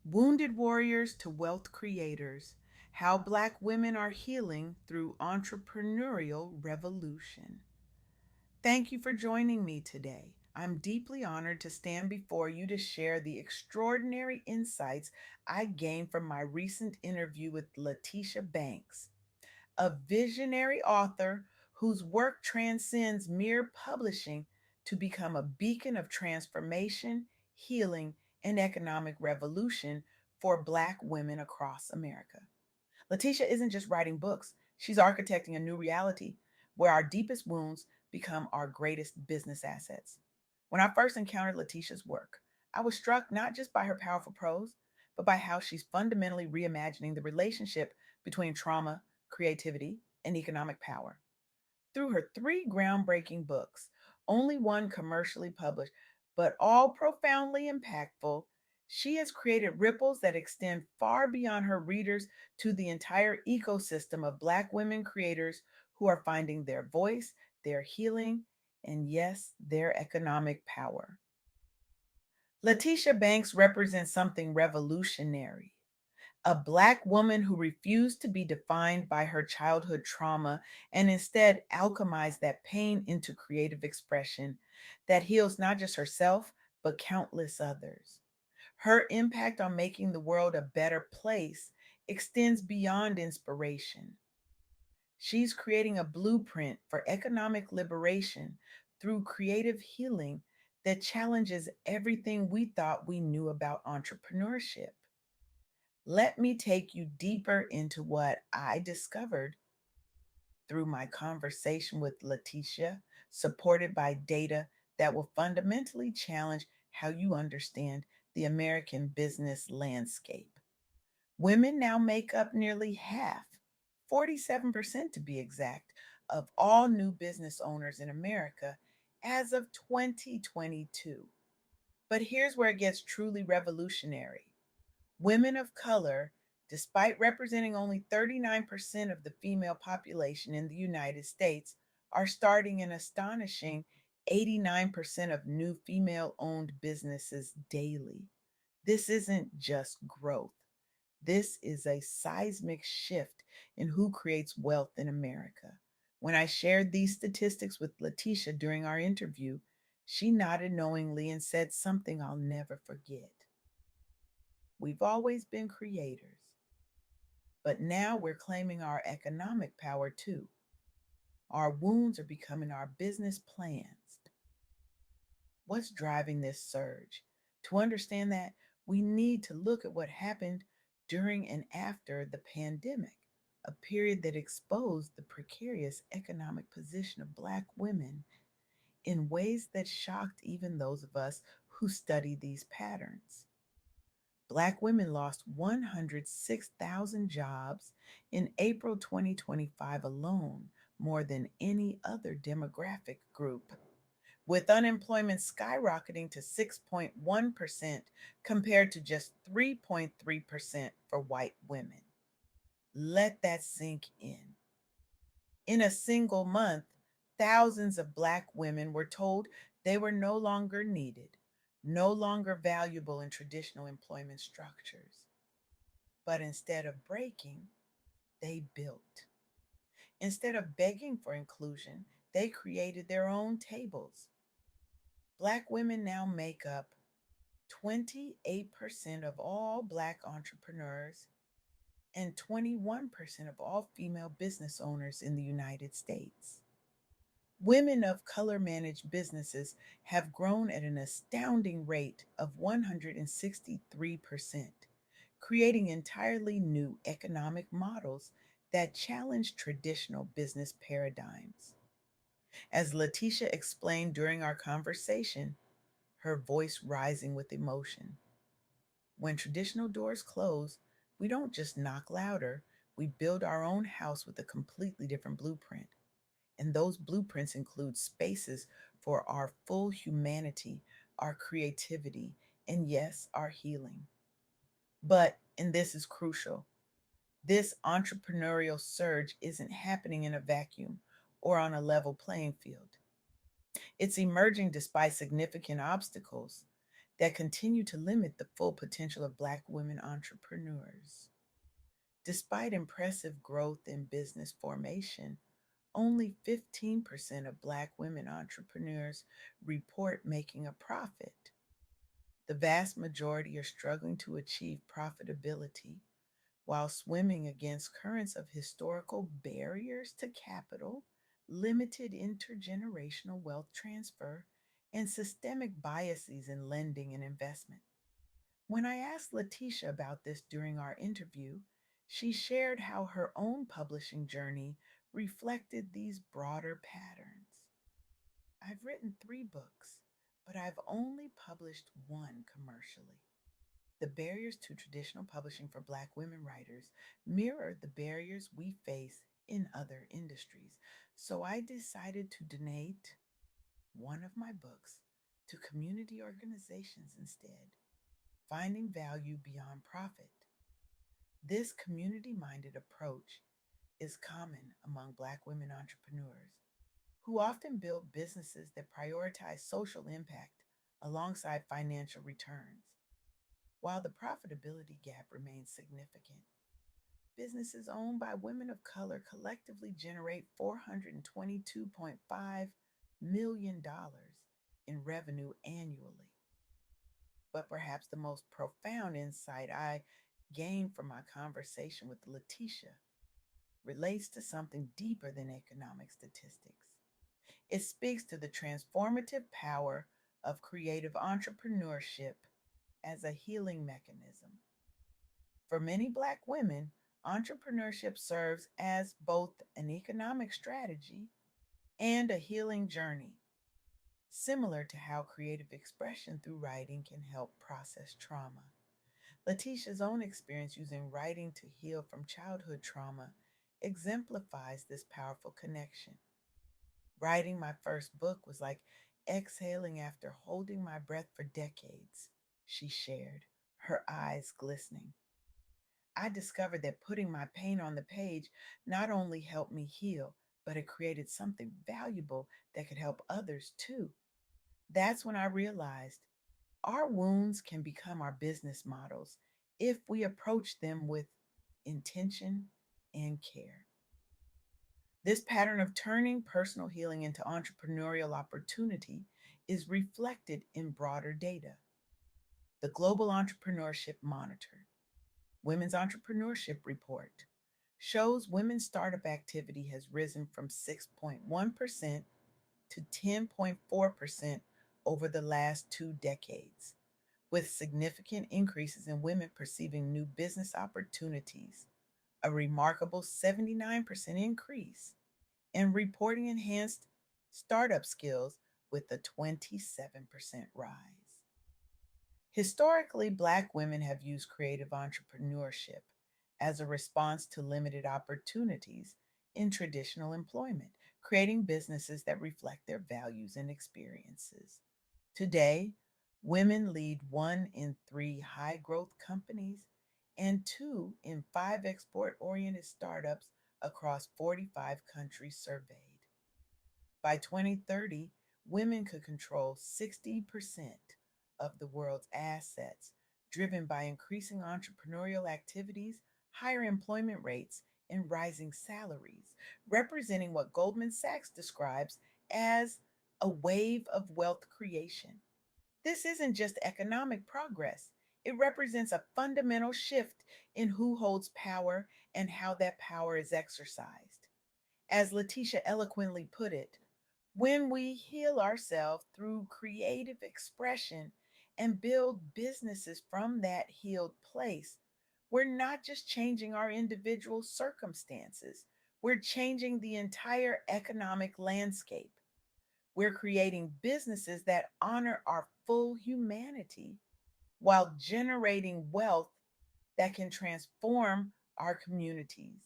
Wounded warriors to wealth creators, how Black women are healing through entrepreneurial revolution. Thank you for joining me today. I'm deeply honored to stand before you to share the extraordinary insights I gained from my recent interview with Latisha Banks, a visionary author whose work transcends mere publishing to become a beacon of transformation, healing, and economic revolution for Black women across America. Letitia isn't just writing books, she's architecting a new reality where our deepest wounds become our greatest business assets. When I first encountered Letitia's work, I was struck not just by her powerful prose, but by how she's fundamentally reimagining the relationship between trauma, creativity, and economic power. Through her three groundbreaking books, only one commercially published, but all profoundly impactful, she has created ripples that extend far beyond her readers to the entire ecosystem of Black women creators who are finding their voice, their healing, and yes, their economic power. Latisha Banks represents something revolutionary, a Black woman who refused to be defined by her childhood trauma and instead alchemized that pain into creative expression that heals not just herself, but countless others. Her impact on making the world a better place extends beyond inspiration. She's creating a blueprint for economic liberation through creative healing that challenges everything we thought we knew about entrepreneurship. Let me take you deeper into what I discovered through my conversation with Letitia, supported by data that will fundamentally challenge how you understand the American business landscape. Women now make up nearly half, 47% to be exact, of all new business owners in America as of 2022. But here's where it gets truly revolutionary. Women of color, despite representing only 39% of the female population in the United States, are starting an astonishing 89% of new female owned businesses daily. This isn't just growth, this is a seismic shift in who creates wealth in America. When I shared these statistics with Letitia during our interview, she nodded knowingly and said something I'll never forget. We've always been creators, but now we're claiming our economic power too. Our wounds are becoming our business plans. What's driving this surge? To understand that, we need to look at what happened during and after the pandemic, a period that exposed the precarious economic position of Black women in ways that shocked even those of us who study these patterns. Black women lost 106,000 jobs in April 2025 alone, more than any other demographic group, with unemployment skyrocketing to 6.1% compared to just 3.3% for white women. Let that sink in. In a single month, thousands of Black women were told they were no longer needed, no longer valuable in traditional employment structures. But instead of breaking, they built. Instead of begging for inclusion, they created their own tables. Black women now make up 28% of all Black entrepreneurs and 21% of all female business owners in the United States. Women of color managed businesses have grown at an astounding rate of 163%, creating entirely new economic models that challenge traditional business paradigms. As Letitia explained during our conversation, her voice rising with emotion. When traditional doors close, we don't just knock louder, we build our own house with a completely different blueprint. And those blueprints include spaces for our full humanity, our creativity, and yes, our healing. But, and this is crucial, this entrepreneurial surge isn't happening in a vacuum or on a level playing field. It's emerging despite significant obstacles. that continue to limit the full potential of Black women entrepreneurs. Despite impressive growth in business formation, only 15% of Black women entrepreneurs report making a profit. The vast majority are struggling to achieve profitability while swimming against currents of historical barriers to capital, limited intergenerational wealth transfer, and systemic biases in lending and investment. When I asked Latisha about this during our interview, she shared how her own publishing journey reflected these broader patterns. I've written 3 books, but I've only published one commercially. The barriers to traditional publishing for Black women writers mirror the barriers we face in other industries. So I decided to donate one of my books to community organizations instead, finding value beyond profit. This community minded approach is common among Black women entrepreneurs who often build businesses that prioritize social impact alongside financial returns. While the profitability gap remains significant, businesses owned by women of color collectively generate $422.5 million dollars in revenue annually. But perhaps the most profound insight I gained from my conversation with Latisha relates to something deeper than economic statistics. It speaks to the transformative power of creative entrepreneurship as a healing mechanism. For many Black women, entrepreneurship serves as both an economic strategy and a healing journey, similar to how creative expression through writing can help process trauma. Latisha's own experience using writing to heal from childhood trauma exemplifies this powerful connection. Writing my first book was like exhaling after holding my breath for decades, she shared, her eyes glistening. I discovered that putting my pain on the page not only helped me heal, but it created something valuable that could help others too. That's when I realized our wounds can become our business models if we approach them with intention and care. This pattern of turning personal healing into entrepreneurial opportunity is reflected in broader data. The Global Entrepreneurship Monitor, Women's Entrepreneurship Report, shows women's startup activity has risen from 6.1% to 10.4% over the last 2 decades, with significant increases in women perceiving new business opportunities, a remarkable 79% increase, and reporting enhanced startup skills with a 27% rise. Historically, Black women have used creative entrepreneurship as a response to limited opportunities in traditional employment, creating businesses that reflect their values and experiences. Today, women lead 1 in 3 high growth companies and 2 in 5 export oriented startups across 45 countries surveyed. By 2030, women could control 60% of the world's assets, driven by increasing entrepreneurial activities, higher employment rates, and rising salaries, representing what Goldman Sachs describes as a wave of wealth creation. This isn't just economic progress, it represents a fundamental shift in who holds power and how that power is exercised. As Latisha eloquently put it, when we heal ourselves through creative expression and build businesses from that healed place, we're not just changing our individual circumstances, we're changing the entire economic landscape. We're creating businesses that honor our full humanity while generating wealth that can transform our communities.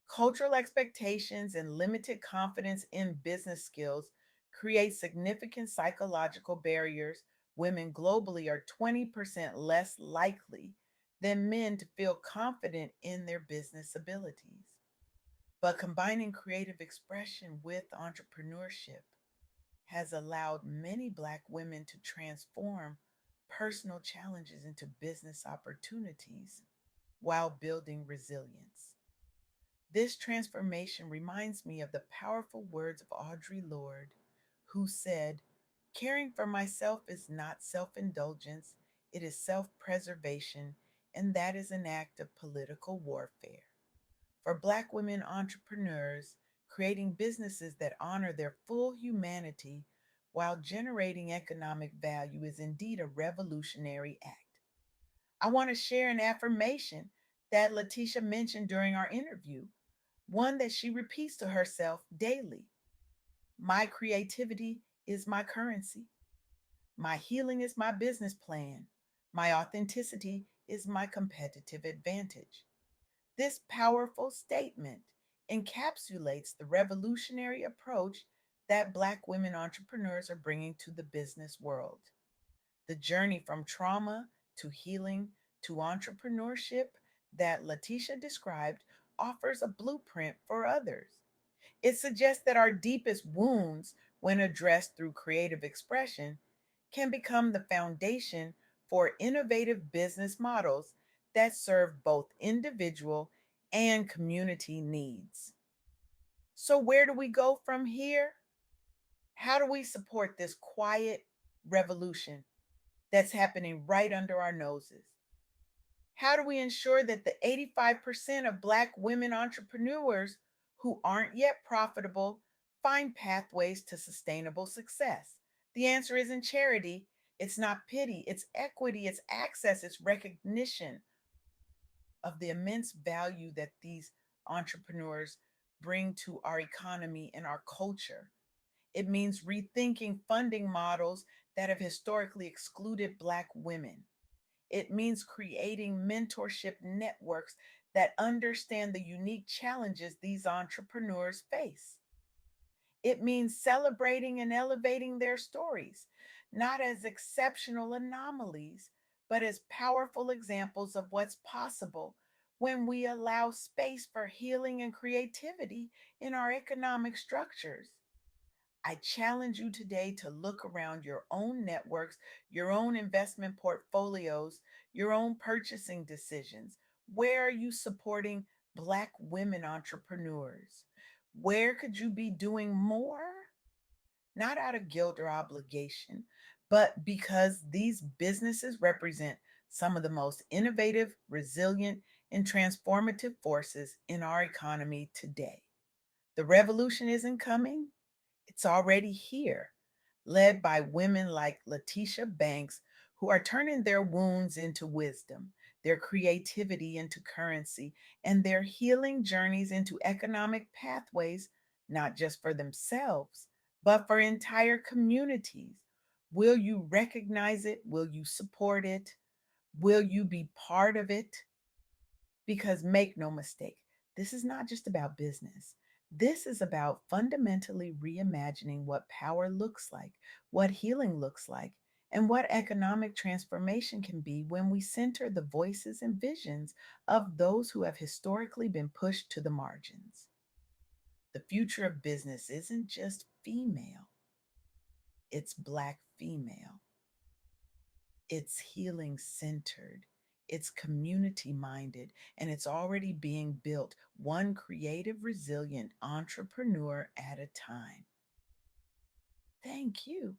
Cultural expectations and limited confidence in business skills create significant psychological barriers. Women globally are 20% less likely than men to feel confident in their business abilities. But combining creative expression with entrepreneurship has allowed many Black women to transform personal challenges into business opportunities while building resilience. This transformation reminds me of the powerful words of Audre Lorde, who said, "Caring for myself is not self indulgence, it is self preservation, and that is an act of political warfare." For Black women entrepreneurs, creating businesses that honor their full humanity while generating economic value is indeed a revolutionary act. I want to share an affirmation that Latisha mentioned during our interview, one that she repeats to herself daily. My creativity is my currency. My healing is my business plan. My authenticity is my competitive advantage. This powerful statement encapsulates the revolutionary approach that Black women entrepreneurs are bringing to the business world. The journey from trauma to healing to entrepreneurship that Latisha described offers a blueprint for others. It suggests that our deepest wounds, when addressed through creative expression, can become the foundation for innovative business models that serve both individual and community needs. So, where do we go from here? How do we support this quiet revolution that's happening right under our noses? How do we ensure that the 85% of Black women entrepreneurs who aren't yet profitable find pathways to sustainable success? The answer isn't charity, it's not pity, it's equity, it's access, it's recognition of the immense value that these entrepreneurs bring to our economy and our culture. It means rethinking funding models that have historically excluded Black women. It means creating mentorship networks that understand the unique challenges these entrepreneurs face. It means celebrating and elevating their stories, not as exceptional anomalies, but as powerful examples of what's possible when we allow space for healing and creativity in our economic structures. I challenge you today to look around your own networks, your own investment portfolios, your own purchasing decisions. Where are you supporting Black women entrepreneurs? Where could you be doing more? Not out of guilt or obligation, but because these businesses represent some of the most innovative, resilient, and transformative forces in our economy today. The revolution isn't coming, it's already here, led by women like Latisha Banks, who are turning their wounds into wisdom, their creativity into currency, and their healing journeys into economic pathways, not just for themselves, but for entire communities. Will you recognize it? Will you support it? Will you be part of it? Because make no mistake, this is not just about business. This is about fundamentally reimagining what power looks like, what healing looks like, and what economic transformation can be when we center the voices and visions of those who have historically been pushed to the margins. The future of business isn't just female, it's Black female. It's healing centered, it's community minded, and it's already being built one creative, resilient entrepreneur at a time. Thank you